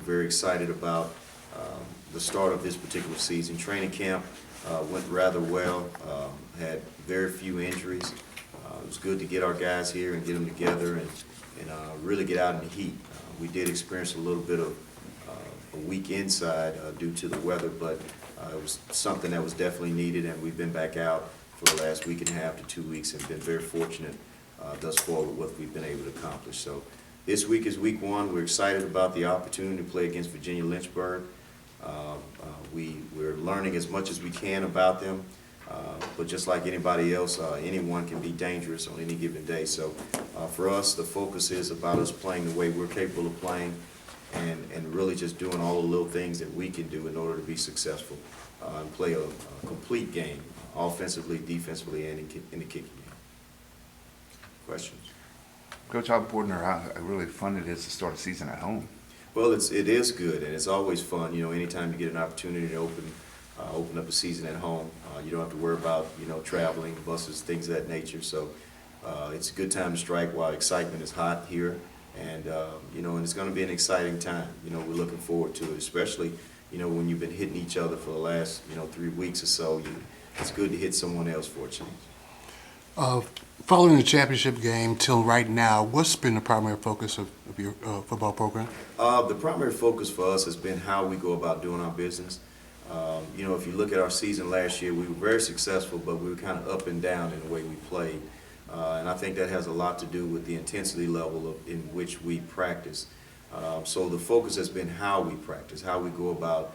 very excited about the start of this particular season. Training camp went rather well, had very few injuries. It was good to get our guys here and get them together and really get out in the heat. We did experience a little bit of a week inside due to the weather, but it was something that was definitely needed, and we've been back out for the last week and a half to 2 weeks and been very fortunate thus far with what we've been able to accomplish. So this week is week one. We're excited about the opportunity to play against Virginia Lynchburg. We're learning as much as we can about them, but just like anybody else, anyone can be dangerous on any given day. So for us, the focus is about us playing the way we're capable of playing and really just doing all the little things that we can do in order to be successful and play a complete game, offensively, defensively, and in the kicking game. Questions? Coach, how important or how really fun it is to start a season at home? Well, it is good, and it's always fun. You know, anytime you get an opportunity to open up a season at home, you don't have to worry about traveling, buses, things of that nature. So it's a good time to strike while excitement is hot here, and and it's going to be an exciting time. We're looking forward to it, especially when you've been hitting each other for the last 3 weeks or so. It's good to hit someone else for a change. Following the championship game till right now, what's been the primary focus of your football program? The primary focus for us has been how we go about doing our business. If you look at our season last year, we were very successful, but we were kind of up and down in the way we played. And I think that has a lot to do with the intensity level in which we practice. So the focus has been how we practice, how we go about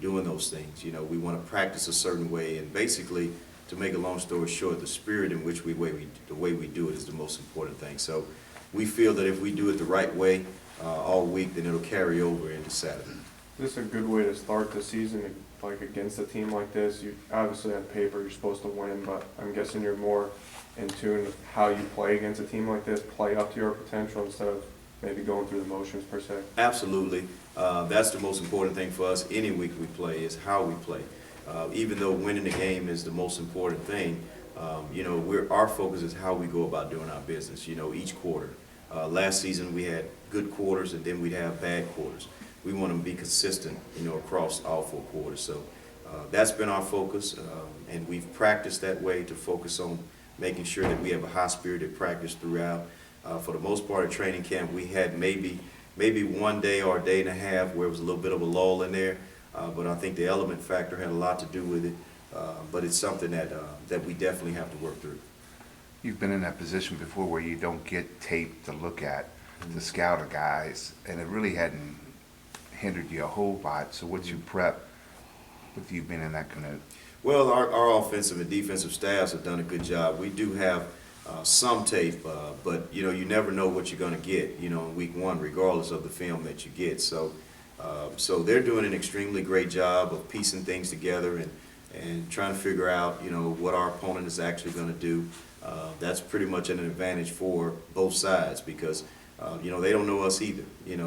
doing those things. We want to practice a certain way, and basically, to make a long story short, the spirit in which the way we do it is the most important thing. So we feel that if we do it the right way all week, then it'll carry over into Saturday. Is this a good way to start the season, like against a team like this? You obviously on paper you're supposed to win, but I'm guessing you're more in tune with how you play against a team like this, play up to your potential instead of maybe going through the motions per se. Absolutely. That's the most important thing for us any week we play is how we play. Even though winning the game is the most important thing, our focus is how we go about doing our business, each quarter. Last season we had good quarters and then we'd have bad quarters. We want to be consistent, across all 4 quarters. So that's been our focus, and we've practiced that way to focus on making sure that we have a high-spirited practice throughout. For the most part of training camp, we had maybe 1 day or a day and a half where it was a little bit of a lull in there. But I think the element factor had a lot to do with it. But it's something that we definitely have to work through. You've been in that position before where you don't get tape to look at, to scout a guys, and it really hadn't hindered you a whole lot. So what's your prep with you being in that canoe? Well, our offensive and defensive staffs have done a good job. We do have some tape, but you never know what you're going to get, in week one, regardless of the film that you get. So they're doing an extremely great job of piecing things together and trying to figure out, what our opponent is actually going to do. That's pretty much an advantage for both sides because, they don't know us either,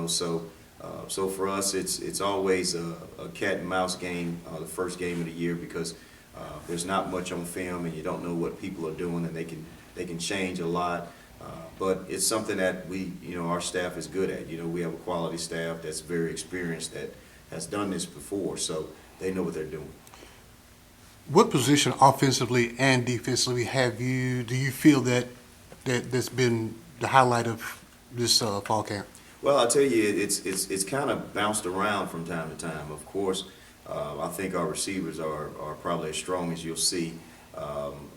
So for us, it's always a cat and mouse game, the first game of the year, because there's not much on film and you don't know what people are doing, and they can change a lot. But it's something that our staff is good at. We have a quality staff that's very experienced that has done this before, so they know what they're doing. What position offensively and defensively do you feel that's been the highlight of this fall camp? Well, I'll tell you, it's kind of bounced around from time to time. Of course, I think our receivers are probably as strong as you'll see.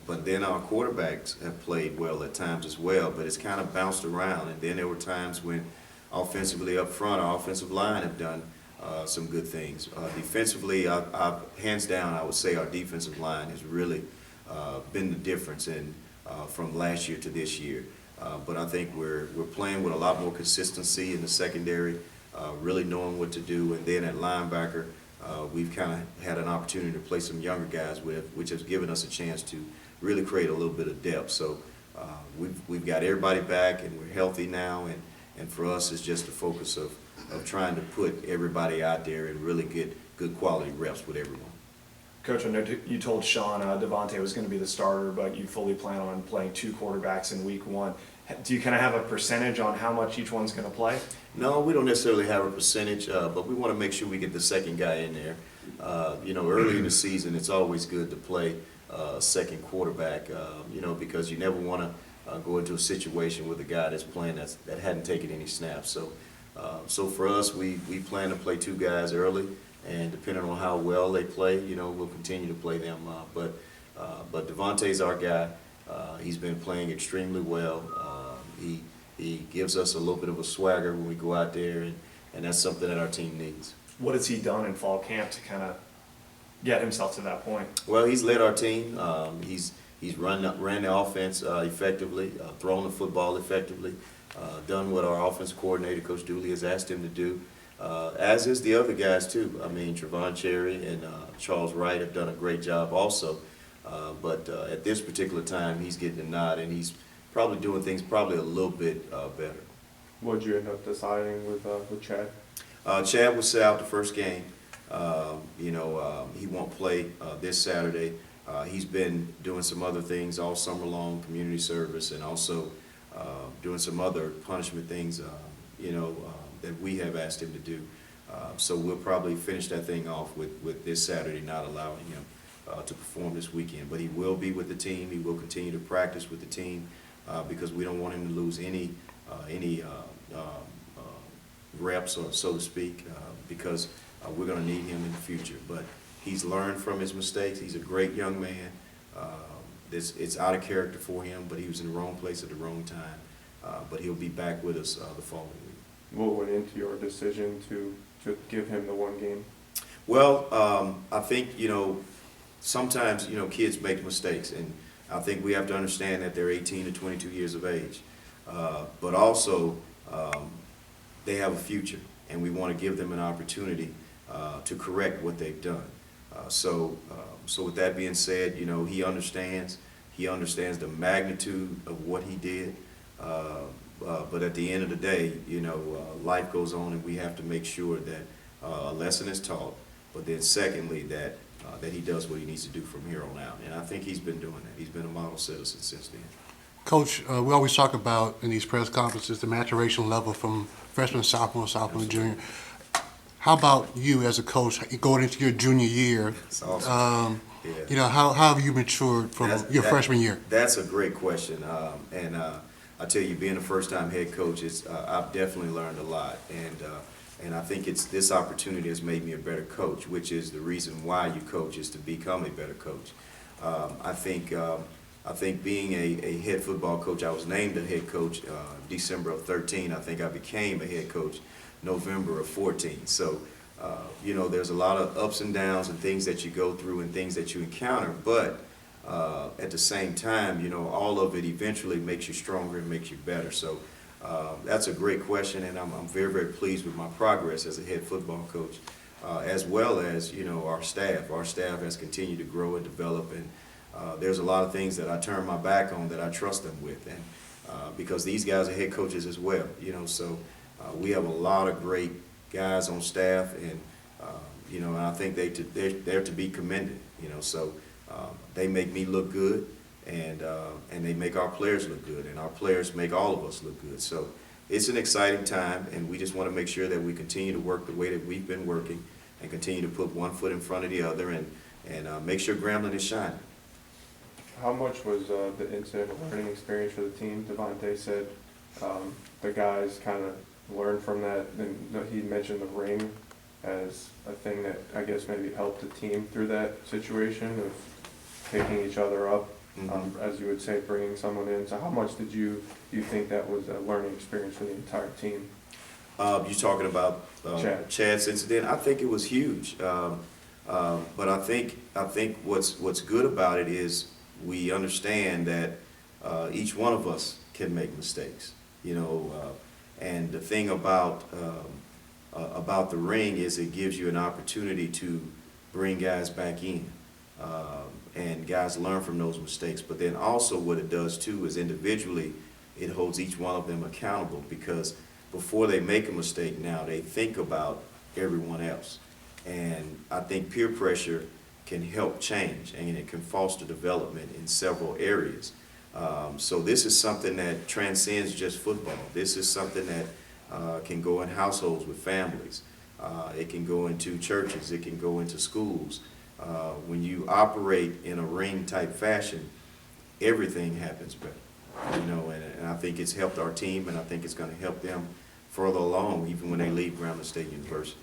But then our quarterbacks have played well at times as well, but it's kind of bounced around. And then there were times when offensively up front, our offensive line have done some good things. Defensively, hands down, I would say our defensive line has really been the difference from last year to this year. But I think we're playing with a lot more consistency in the secondary, really knowing what to do. And then at linebacker, we've kind of had an opportunity to play some younger guys which has given us a chance to really create a little bit of depth. So we've got everybody back and we're healthy now, and for us it's just the focus of trying to put everybody out there and really get good quality reps with everyone. Coach, I know you told Sean Devontae was going to be the starter, but you fully plan on playing 2 quarterbacks in week 1. Do you kind of have a percentage on how much each one's going to play? No, we don't necessarily have a percentage, but we want to make sure we get the second guy in there. Early in the season, it's always good to play second quarterback, because you never want to go into a situation with a guy that's playing that hadn't taken any snaps. So for us, we plan to play two guys early, and depending on how well they play, we'll continue to play them. But Devontae's our guy. He's been playing extremely well. He gives us a little bit of a swagger when we go out there, and that's something that our team needs. What has he done in fall camp to kind of get himself to that point? Well, he's led our team. He's ran the offense effectively, thrown the football effectively, done what our offense coordinator, Coach Dooley, has asked him to do, as is the other guys too. I mean, Trevon Cherry and Charles Wright have done a great job also. But at this particular time, he's getting the nod, and he's probably doing things probably a little bit better. What'd you end up deciding with Chad? Chad will sit out the first game. He won't play this Saturday. He's been doing some other things all summer long, community service, and also doing some other punishment things, that we have asked him to do. So we'll probably finish that thing off with this Saturday, not allowing him to perform this weekend. But he will be with the team. He will continue to practice with the team because we don't want him to lose any reps, or so to speak, because we're going to need him in the future. But he's learned from his mistakes. He's a great young man. It's out of character for him, but he was in the wrong place at the wrong time. But he'll be back with us the following week. What went into your decision to give him the one game? Well, I think, sometimes, kids make mistakes, and I think we have to understand that they're 18 to 22 years of age. But also, they have a future, and we want to give them an opportunity to correct what they've done. So with that being said, he understands the magnitude of what he did. But at the end of the day, life goes on, and we have to make sure that a lesson is taught, but then secondly, that he does what he needs to do from here on out. And I think he's been doing that. He's been a model citizen since then. Coach, we always talk about in these press conferences the maturation level from freshman, sophomore, junior. How about you as a coach going into your junior year? That's awesome. Yeah. How have you matured from your freshman year? That's a great question. And I tell you, being a first-time head coach, I've definitely learned a lot. And I think this opportunity has made me a better coach, which is the reason why you coach, is to become a better coach. I think being a head football coach, I was named a head coach December of 13. I think I became a head coach November of 14. So, there's a lot of ups and downs and things that you go through and things that you encounter, but at the same time, all of it eventually makes you stronger and makes you better. So that's a great question, and I'm very, very pleased with my progress as a head football coach, as well as, our staff. Our staff has continued to grow and develop, and there's a lot of things that I turn my back on that I trust them with, and because these guys are head coaches as well, so we have a lot of great guys on staff, and and I think they're to be commended, so they make me look good, and they make our players look good, and our players make all of us look good. So it's an exciting time, and we just want to make sure that we continue to work the way that we've been working, and continue to put one foot in front of the other, and make sure Grambling is shining. How much was the incident a learning experience for the team? Devontae said the guys kind of learned from that, and he mentioned the ring as a thing that I guess maybe helped the team through that situation of picking each other up, as you would say, bringing someone in. So how much do you think that was a learning experience for the entire team? You talking about Chad's incident? I think it was huge, but I think what's good about it is we understand that each one of us can make mistakes, and the thing about the ring is it gives you an opportunity to bring guys back in, and guys learn from those mistakes. But then also what it does too is individually it holds each one of them accountable, because before they make a mistake now they think about everyone else. And I think peer pressure can help change, and it can foster development in several areas. So this is something that transcends just football. This is something that can go in households with families. It can go into churches. It can go into schools. When you operate in a ring-type fashion, everything happens better. You know, and I think it's helped our team, and I think it's going to help them further along, even when they leave Grambling State University.